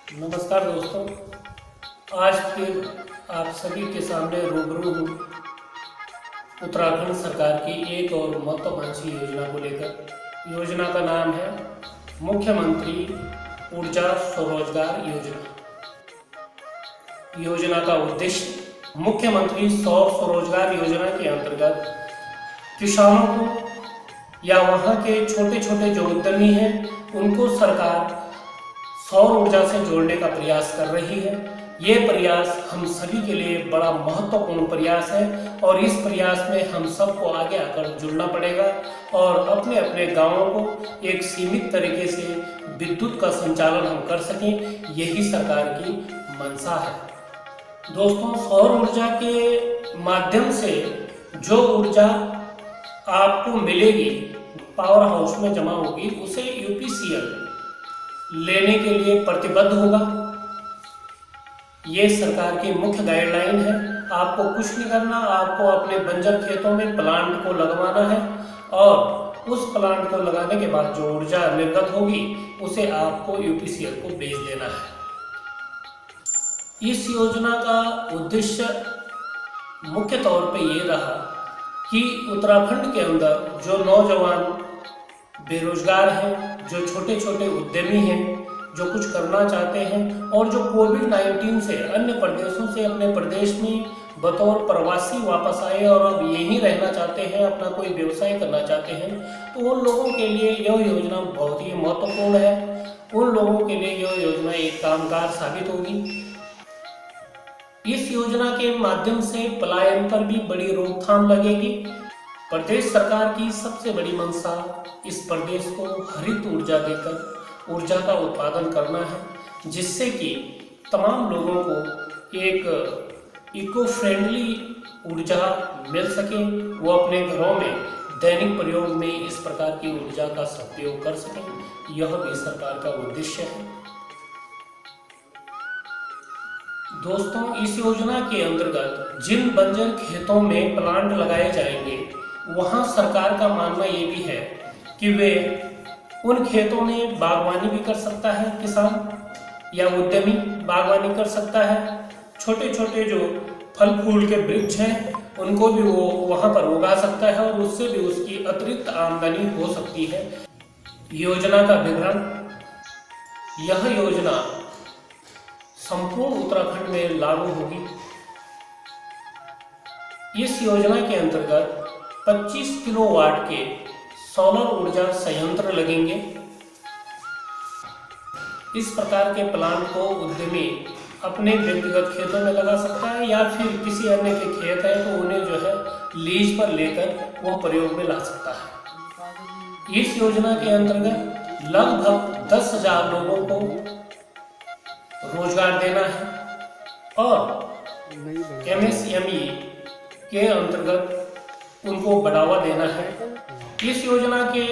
नमस्कार दोस्तों, आज फिर आप सभी के सामने रूबरू हूँ उत्तराखंड सरकार की एक और महत्वाकांक्षी योजना को लेकर। योजना का नाम है मुख्यमंत्री ऊर्जा स्वरोजगार योजना। योजना का उद्देश्य मुख्यमंत्री सौर स्वरोजगार योजना के अंतर्गत किसानों को या वहाँ के छोटे छोटे जो उद्यमी हैं उनको सरकार सौर ऊर्जा से जोड़ने का प्रयास कर रही है। ये प्रयास हम सभी के लिए बड़ा महत्वपूर्ण प्रयास है और इस प्रयास में हम सबको आगे आकर जुड़ना पड़ेगा और अपने अपने गांवों को एक सीमित तरीके से विद्युत का संचालन हम कर सकें, यही सरकार की मंशा है। दोस्तों, सौर ऊर्जा के माध्यम से जो ऊर्जा आपको मिलेगी, पावर हाउस में जमा होगी, उसे यूपीसीएल लेने के लिए प्रतिबद्ध होगा। ये सरकार की मुख्य गाइडलाइन है। आपको कुछ नहीं करना, आपको अपने बंजर खेतों में प्लांट को लगवाना है और उस प्लांट को लगाने के बाद जो ऊर्जा निर्गत होगी उसे आपको यूपीसीएल को बेच देना है। इस योजना का उद्देश्य मुख्य तौर पे ये रहा कि उत्तराखंड के अंदर जो नौजवान बेरोजगार हैं, जो छोटे छोटे उद्यमी हैं, जो कुछ करना चाहते हैं और जो कोविड-19 से अन्य प्रदेशों से अपने प्रदेश में बतौर प्रवासी वापस आए और अब यहीं रहना चाहते हैं, अपना कोई व्यवसाय करना चाहते हैं, तो उन लोगों के लिए यह योजना बहुत ही महत्वपूर्ण है। उन लोगों के लिए यह योजना एक कामगार साबित होगी। इस योजना के माध्यम से पलायन पर भी बड़ी रोकथाम लगेगी। प्रदेश सरकार की सबसे बड़ी मंशा इस प्रदेश को हरित ऊर्जा देकर ऊर्जा का उत्पादन करना है, जिससे कि तमाम लोगों को एक इको फ्रेंडली ऊर्जा मिल सके, वो अपने घरों में दैनिक प्रयोग में इस प्रकार की ऊर्जा का सदुपयोग कर सकें। यह भी सरकार का उद्देश्य है। दोस्तों, इस योजना के अंतर्गत जिन बंजर खेतों में प्लांट लगाए जाएंगे, वहाँ सरकार का मानना ये भी है कि वे उन खेतों में बागवानी भी कर सकता है किसान या उद्यमी बागवानी कर सकता है। छोटे छोटे जो फल फूल के वृक्ष हैं उनको भी वो वहाँ पर उगा सकता है और उससे भी उसकी अतिरिक्त आमदनी हो सकती है। योजना का विवरण। यह योजना संपूर्ण उत्तराखंड में लागू होगी। इस योजना के अंतर्गत 25 किलोवाट के सोलर ऊर्जा संयंत्र लगेंगे। इस प्रकार के प्लांट को उद्यमी अपने व्यक्तिगत खेतों में लगा सकता है या फिर किसी अन्य के खेत है तो उन्हें जो है लीज पर लेकर वो प्रयोग में ला सकता है। इस योजना के अंतर्गत लगभग 10,000 लोगों को रोजगार देना है और एमएसएमई के अंतर्गत उनको बढ़ावा देना है। इस योजना के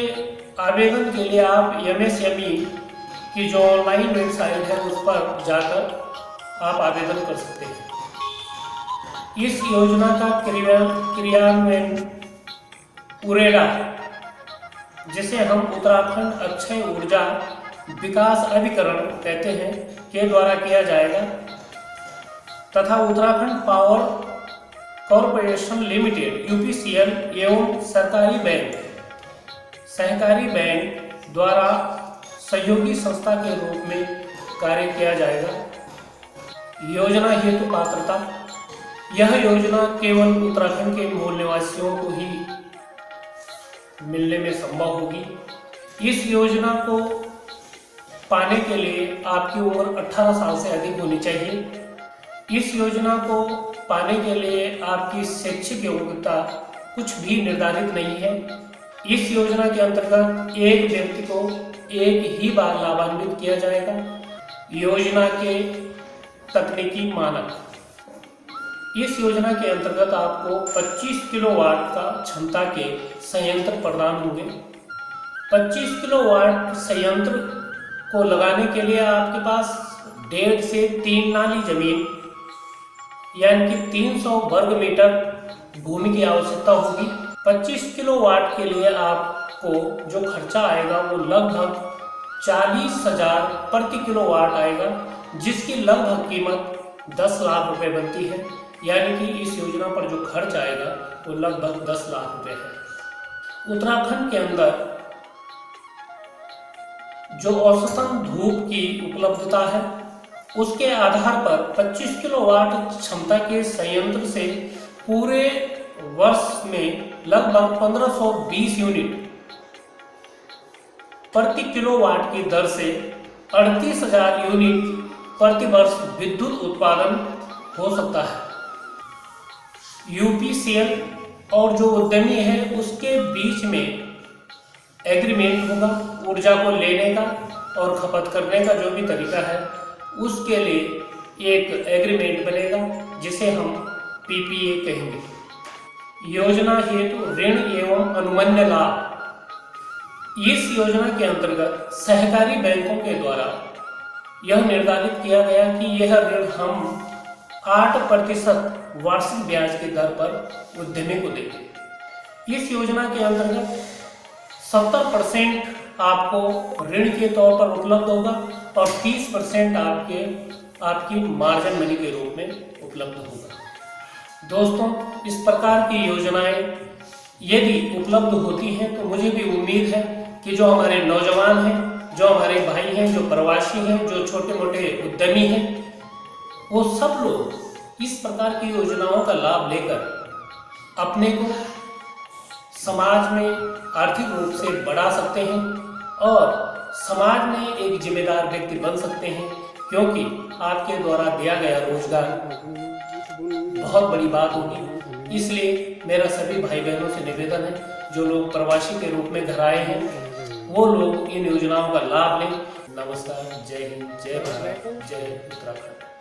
आवेदन के लिए आप एमएसएमई की जो ऑनलाइन वेबसाइट है उस पर जाकर आप आवेदन कर सकते हैं। इस योजना का क्रियान्वयन उरेडा, जिसे हम उत्तराखंड अक्षय ऊर्जा विकास अभिकरण कहते हैं, के द्वारा किया जाएगा तथा Uttarakhand power corporation limited UPCL एवं सहकारी बैंक द्वारा सहयोगी संस्था के रूप में कार्य किया जाएगा। योजना हेतु पात्रता। यह योजना केवल उत्तराखंड के मूल निवासियों को ही मिलने में संभव होगी। इस योजना को पाने के लिए आपकी उम्र 18 साल से अधिक होनी चाहिए। इस योजना को पाने के लिए आपकी शैक्षिक योग्यता कुछ भी निर्धारित नहीं है। इस योजना के अंतर्गत एक व्यक्ति को एक ही बार लाभान्वित किया जाएगा। योजना के तकनीकी मानक। इस योजना के अंतर्गत आपको 25 किलोवाट का क्षमता के संयंत्र प्रदान होंगे। 25 किलोवाट संयंत्र को लगाने के लिए आपके पास 1.5 से 3 नाली जमीन यानी कि 300 वर्ग मीटर भूमि की आवश्यकता होगी। 25 किलोवाट के लिए आपको जो खर्चा आएगा वो लगभग 40,000 प्रति किलोवाट आएगा, जिसकी लगभग कीमत 10 लाख रुपए बनती है। यानी कि इस योजना पर जो खर्च आएगा वो लगभग 10 लाख रुपए है। उत्तराखंड के अंदर जो औसतन धूप की उपलब्धता है उसके आधार पर 25 किलोवाट क्षमता के संयंत्र से पूरे वर्ष में लगभग 1520 यूनिट प्रति किलोवाट की दर से 38,000 यूनिट प्रति वर्ष विद्युत उत्पादन हो सकता है। यूपीसीएल और जो उद्यमी है उसके बीच में एग्रीमेंट होगा, ऊर्जा को लेने का और खपत करने का जो भी तरीका है उसके लिए एक एग्रीमेंट बनेगा, जिसे हम पीपीए कहेंगे। योजना हेतु ऋण एवं अनुबंध लाभ। इस योजना के अंतर्गत सहकारी बैंकों के द्वारा यह निर्धारित किया गया कि यह ऋण हम 8% वार्षिक ब्याज की दर पर उद्यमी को देंगे। इस योजना के अंतर्गत 70% आपको ऋण के तौर पर उपलब्ध होगा और 30% आपकी मार्जिन मनी के रूप में उपलब्ध होगा। दोस्तों, इस प्रकार की योजनाएं यदि उपलब्ध होती हैं तो मुझे भी उम्मीद है कि जो हमारे नौजवान हैं, जो हमारे भाई हैं, जो प्रवासी हैं, जो छोटे मोटे उद्यमी हैं, वो सब लोग इस प्रकार की योजनाओं का लाभ लेकर अपने को समाज में आर्थिक रूप से बढ़ा सकते हैं और समाज में एक जिम्मेदार व्यक्ति बन सकते हैं, क्योंकि आपके द्वारा दिया गया रोजगार बहुत बड़ी बात होगी। इसलिए मेरा सभी भाई बहनों से निवेदन है, जो लोग प्रवासी के रूप में घर आए हैं वो लोग इन योजनाओं का लाभ लें। नमस्कार, जय हिंद, जय भारत, जय उत्तराखंड।